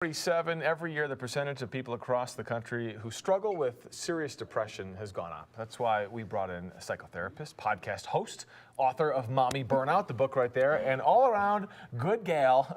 47, every year the percentage of people across the country who struggle with serious depression has gone up. That's why we brought in a psychotherapist, podcast host, author of Mommy Burnout, the book right there, and all-around good gal,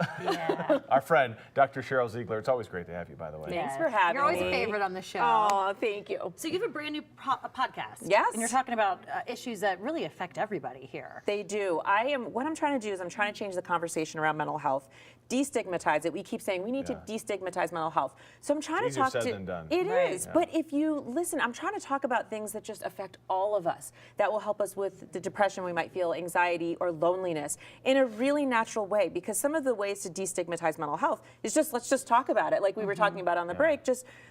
our friend, Dr. Sheryl Ziegler. It's always great to have you, by the way. Thanks for having me. You're always a favorite on the show. Oh, thank you. So you have a brand new podcast. Yes. And you're talking about issues that really affect everybody here. They do. What I'm trying to do is I'm trying to change the conversation around mental health, destigmatize it. We keep saying we need to destigmatize mental health. So I'm trying to talk to. Easier said than done. It is. But if you listen, I'm trying to talk about things that just affect all of us, that will help us with the depression we might feel, anxiety or loneliness in a really natural way. Because some of the ways to destigmatize mental health is just let's just talk about it, like we were talking about on the break.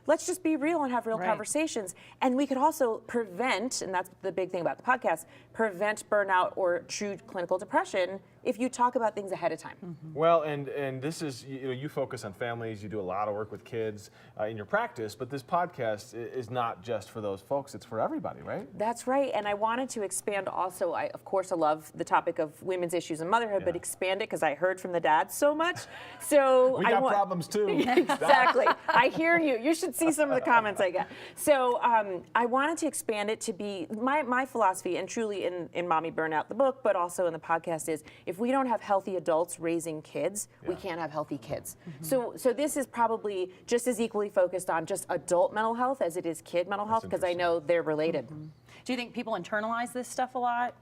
Let's just be real and have real conversations. And we could also prevent, and that's the big thing about the podcast, prevent burnout or true clinical depression if you talk about things ahead of time. Well, and this is, you focus on families, you do a lot of work with kids in your practice, but this podcast is not just for those folks, it's for everybody, right? That's right, and I wanted to expand also, of course I love the topic of women's issues and motherhood, but expand it because I heard from the dads so much. So we got problems too. Exactly, I hear you. You should see some of the comments I get. So I wanted to expand it to be, my philosophy, and truly in Mommy Burnout, the book, but also in the podcast is, if we don't have healthy adults raising kids, we can't have healthy kids. So this is probably just as equally focused on just adult mental health as it is kid mental health, because I know they're related. Do you think people internalize this stuff a lot?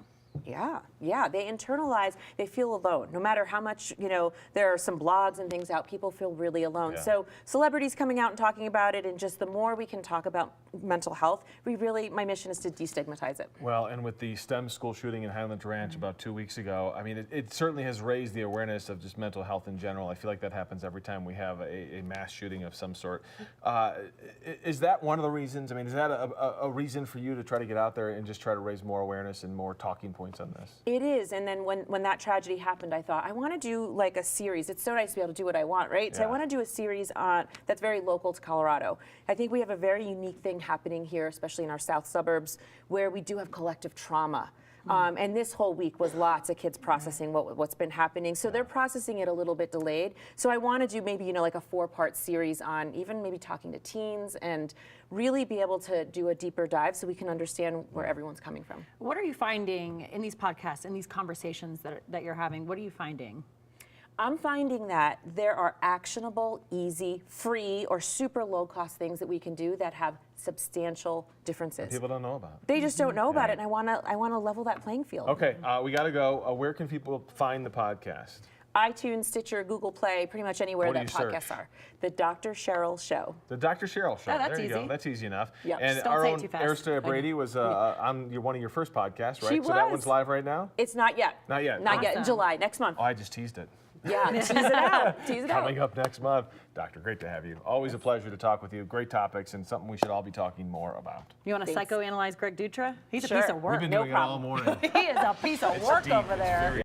Yeah, they internalize, they feel alone. No matter how much, there are some blogs and things out, people feel really alone. So celebrities coming out and talking about it, and just the more we can talk about mental health, my mission is to destigmatize it. Well, and with the STEM school shooting in Highlands Ranch about 2 weeks ago, I mean, it certainly has raised the awareness of just mental health in general. I feel like that happens every time we have a mass shooting of some sort. Is that one of the reasons? I mean, is that a reason for you to try to get out there and just try to raise more awareness and more talking points on this? It is, and then when that tragedy happened, I thought, I want to do like a series. It's so nice to be able to do what I want, right? So I want to do a series that's very local to Colorado. I think we have a very unique thing happening here, especially in our south suburbs, where we do have collective trauma. And this whole week was lots of kids processing what's been happening. So they're processing it a little bit delayed. So I want to do maybe, like a 4-part series on even maybe talking to teens and really be able to do a deeper dive so we can understand where everyone's coming from. What are you finding in these podcasts, in these conversations that you're having? What are you finding? I'm finding that there are actionable, easy, free, or super low-cost things that we can do that have substantial differences. People don't know about. They just don't know about it, and I want to level that playing field. Okay, we got to go. Where can people find the podcast? iTunes, Stitcher, Google Play, pretty much anywhere that podcasts are. The Dr. Sheryl Show. The Dr. Sheryl Show. Oh, that's there you easy. go. That's easy enough. Yep. And Just don't our say it own too fast. Arista Brady was on one of your first podcasts, right? She So that was. one's live right now? It's not yet. Not yet. Not yet. In July, next month. Oh, I just teased it. Yeah, tease it out. Tease it out. Coming up next month. Doctor, great to have you. Always a pleasure to talk with you. Great topics and something we should all be talking more about. You want to psychoanalyze Greg Dutra? He's a Sure. piece of work. We've been doing it all morning. He is a piece of work over there.